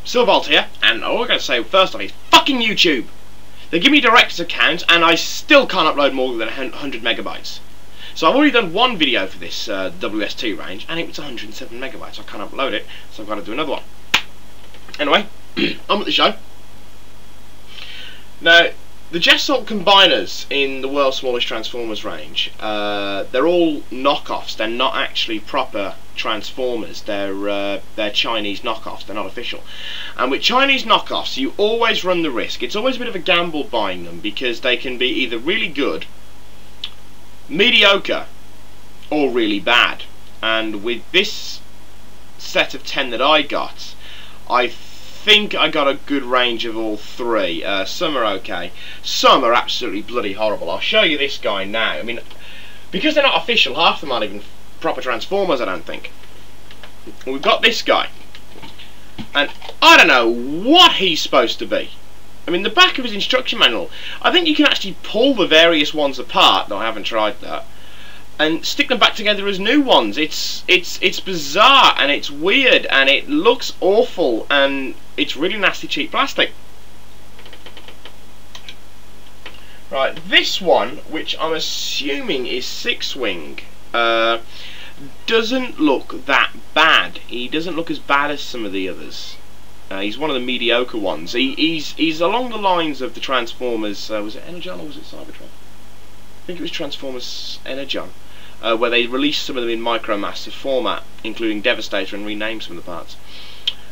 Silverbolt here, and all I gotta say first off is fucking YouTube. They give me a director's account, and I still can't upload more than 100 megabytes. So I've already done one video for this WST range, and it was 107 megabytes. I can't upload it, so I've got to do another one. Anyway, on with the show. Now, the Jesselt combiners in the world's smallest Transformers range, they're all knockoffs. They're not actually proper Transformers. They're Chinese knockoffs. They're not official. And with Chinese knockoffs, you always run the risk. It's always a bit of a gamble buying them because they can be either really good, mediocre, or really bad. And with this set of 10 that I got, I think I got a good range of all three. Some are okay, some are absolutely bloody horrible. I'll show you this guy now. I mean, because they're not official, half of them aren't even proper Transformers, I don't think. We've got this guy, and I don't know what he's supposed to be. I mean, the back of his instruction manual, I think you can actually pull the various ones apart, though I haven't tried that, and stick them back together as new ones. It's bizarre, and it's weird, and it looks awful, and it's really nasty cheap plastic. Right, this one, which I'm assuming is Six Wing, doesn't look that bad. He doesn't look as bad as some of the others. He's one of the mediocre ones. He's along the lines of the Transformers. Was it Energon or was it Cybertron? I think it was Transformers Energon, where they released some of them in micro-massive format, including Devastator, and renamed some of the parts.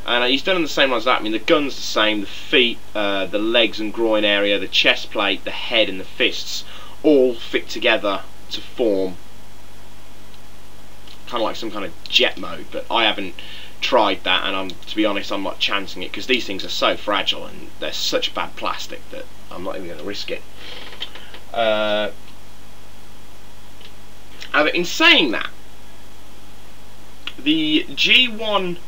And he's done in the same lines as that. I mean, the gun's the same, the feet, the legs and groin area, the chest plate, the head and the fists all fit together to form kind of like some kind of jet mode, but I haven't tried that, and to be honest, I'm not chancing it because these things are so fragile and they're such bad plastic that I'm not even going to risk it. In saying that, the G1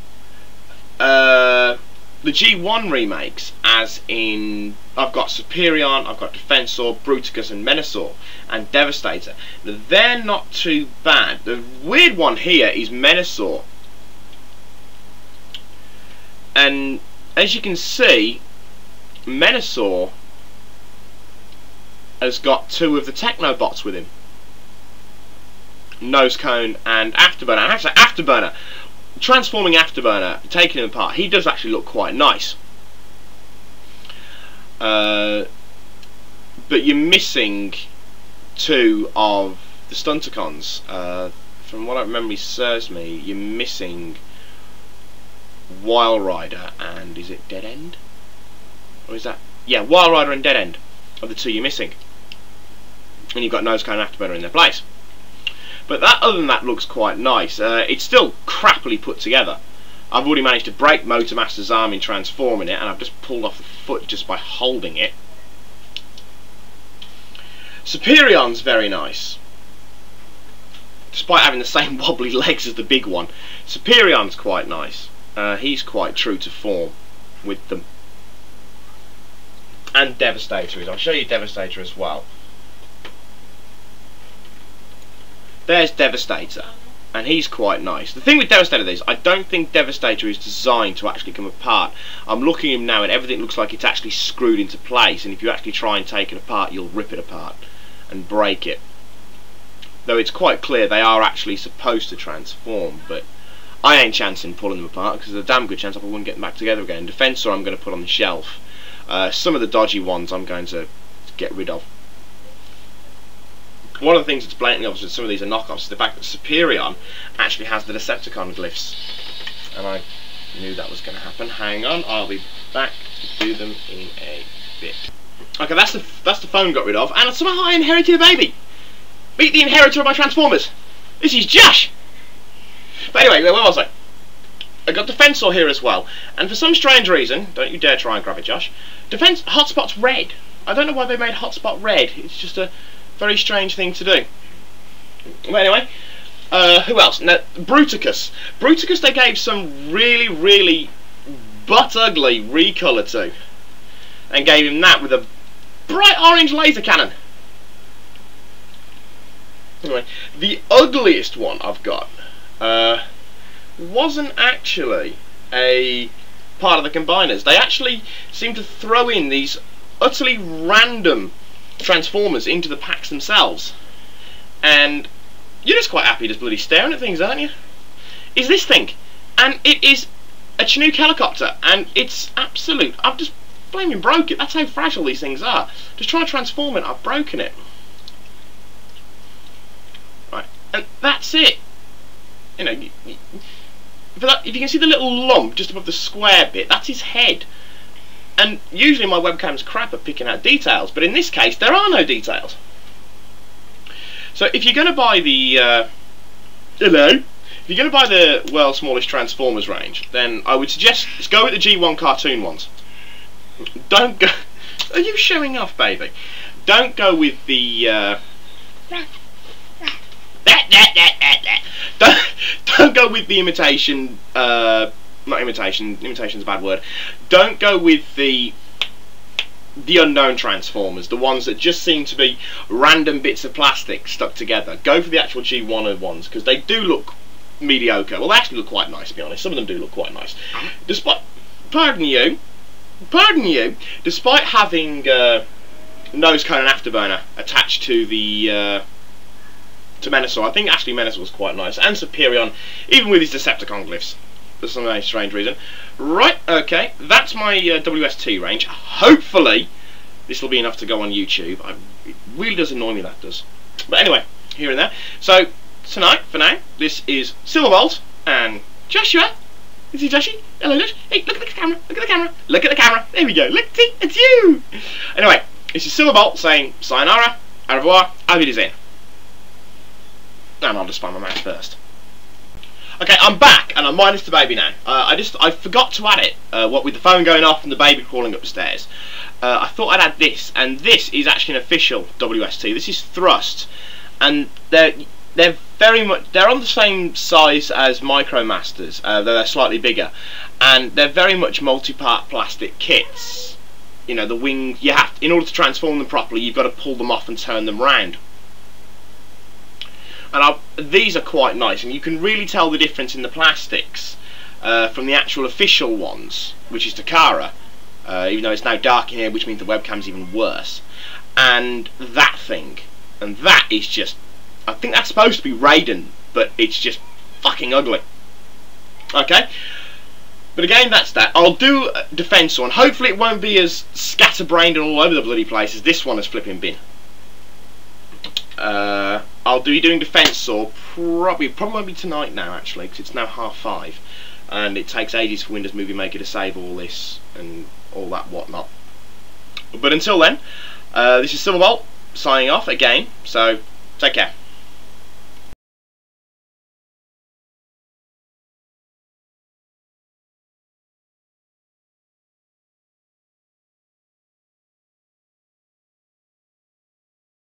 remakes, as in I've got Superion, I've got Defensor, Bruticus and Menasor and Devastator. They're not too bad. The weird one here is Menasor, and as you can see, Menasor has got two of the Technobots with him, Nose Cone and Afterburner. I have to say, Afterburner, transforming Afterburner, taking him apart, he does actually look quite nice. But you're missing two of the Stunticons. From what memory serves me, you're missing Wild Rider and, is it Dead End? Or is that? Yeah, Wild Rider and Dead End are the two you're missing. And you've got Nose Cone and Afterburner in their place. But that, other than that, looks quite nice. It's still crappily put together. I've already managed to break Motormaster's arm in transforming it, and I've just pulled off the foot just by holding it. Superion's very nice, despite having the same wobbly legs as the big one. Superion's quite nice. He's quite true to form with them. And Devastator is. I'll show you Devastator as well. There's Devastator, and he's quite nice. The thing with Devastator is, I don't think Devastator is designed to actually come apart. I'm looking at him now, and everything looks like it's actually screwed into place, and if you actually try and take it apart, you'll rip it apart and break it. Though it's quite clear they are actually supposed to transform, but I ain't chancing pulling them apart because there's a damn good chance I wouldn't get them back together again. Defensor I'm going to put on the shelf. Some of the dodgy ones I'm going to get rid of. One of the things that's blatantly obvious with some of these are knockoffs is the fact that Superion actually has the Decepticon glyphs. And I knew that was going to happen. Hang on, I'll be back to do them in a bit. Okay, that's the phone got rid of, and somehow I inherited a baby! Meet the inheritor of my Transformers! This is Josh! But anyway, where was I? I got Defensor here as well, and for some strange reason, don't you dare try and grab it, Josh, Hotspot's red. I don't know why they made Hotspot red. It's just a very strange thing to do. But anyway, who else? Now, Bruticus. Bruticus they gave some really, really butt-ugly recolour to, and gave him that with a bright orange laser cannon. Anyway, the ugliest one I've got wasn't actually a part of the combiners. They actually seem to throw in these utterly random transformers into the packs themselves, and you're just quite happy just bloody staring at things, aren't you? Is this thing, and it is a Chinook helicopter, and it's absolute. I've just blaming broke it. That's how fragile these things are. Just trying to transform it, I've broken it. Right, and that's it. You know, if you can see the little lump just above the square bit, that's his head. And usually my webcam's crap at picking out details, but in this case there are no details. So if you're going to buy the if you're going to buy the world's smallest Transformers range, then I would suggest just go with the G1 cartoon ones. Don't go. Are you showing off, baby? Don't go with the. Don't go with the imitation. Not imitation. Imitation's a bad word. Don't go with the unknown Transformers, the ones that just seem to be random bits of plastic stuck together. Go for the actual G1 ones, because they do look mediocre. Well, they actually look quite nice, to be honest. Some of them do look quite nice. Despite, pardon you, despite having nose cone and afterburner attached to the to Menasor, I think actually Menasor was quite nice, and Superion, even with his Decepticon glyphs, for some very strange reason. Right, okay, that's my WST range. Hopefully this will be enough to go on YouTube. It really does annoy me, that does. But anyway, here and there. So tonight, for now, this is Silverbolt and Joshua. This is Joshy. Hello, Josh. Hey, look at the camera. Look at the camera. Look at the camera. There we go. Look, see, it's you. Anyway, this is Silverbolt saying sayonara, au revoir, auf Wiedersehen. And I'll just find my mouse first. Okay, I'm back, and I'm minus the baby now. I forgot to add it. What with the phone going off and the baby crawling upstairs. I thought I'd add this, and this is actually an official WST. This is Thrust, and they're very much, they're on the same size as Micromasters, though they're slightly bigger, and they're very much multi-part plastic kits. You know, the wings, you have, in order to transform them properly, you've got to pull them off and turn them round. And these are quite nice, and you can really tell the difference in the plastics from the actual official ones, which is Takara, even though it's now dark in here, which means the webcam's even worse. And that thing, and that is just, I think that's supposed to be Raiden, but it's just fucking ugly. Okay, but again, that's that. I'll do a Defensor, and hopefully it won't be as scatterbrained and all over the bloody place as this one has flipping been. I'll be doing Defensor probably won't be tonight now, actually, because it's now 5:30, and it takes ages for Windows Movie Maker to save all this and all that whatnot. But until then, this is Silverbolt signing off again, so take care.